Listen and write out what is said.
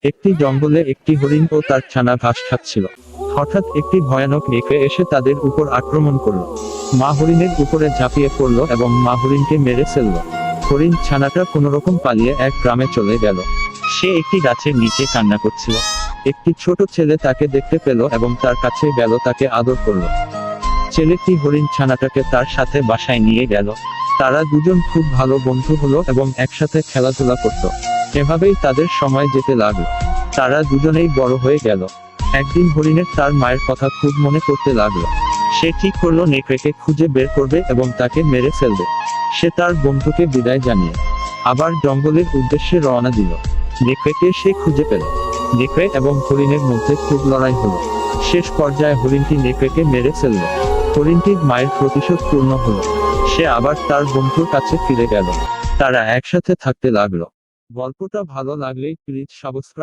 একটি জঙ্গলে একটি হরিণ ও তার ছানা ঘাস খাচ্ছিল। হঠাৎ একটি ভয়ানক নেকড়ে এসে তাদের উপর আক্রমণ করল। মা হরিণের উপরে ঝাঁপিয়ে পড়ল এবং মা হরিণকে মেরে ফেলল। হরিণ ছানাটা কোনোরকম পালিয়ে এক গ্রামে চলে গেল। সে একটি গাছের নিচে কান্না করছিল। একটি ছোট ছেলে তাকে দেখতে পেল এবং তার কাছে গেল, তাকে আদর করল। ছেলেটি হরিণ ছানাটাকে তার সাথে বাসায় নিয়ে গেল। তারা দুজন খুব ভালো বন্ধু হলো এবং একসাথে খেলাধুলা করত। এভাবেই তাদের সময় যেতে লাগলো। তারা দুজনেই বড় হয়ে গেল। একদিন হরিণের তার মায়ের কথা খুব মনে পড়তে লাগলো। সে ঠিক করলো নেকড়েকে খুঁজে বের করবে এবং তাকে মেরে ফেলবে। সে তার বন্ধুকে বিদায় জানিয়ে আবার জঙ্গলের উদ্দেশ্যে রওনা দিল। নেকড়েকে সে খুঁজে পেল। নেকড়ে এবং হরিণের মধ্যে খুব লড়াই হলো। শেষ পর্যায়ে হরিণটি নেকড়েকে মেরে ফেলল। হরিণটির মায়ের প্রতিশোধ পূর্ণ হলো। সে আবার তার বন্ধুর কাছে ফিরে গেল। তারা একসাথে থাকতে লাগলো। গল্পটা ভালো লাগলে প্লিজ সাবস্ক্রাইব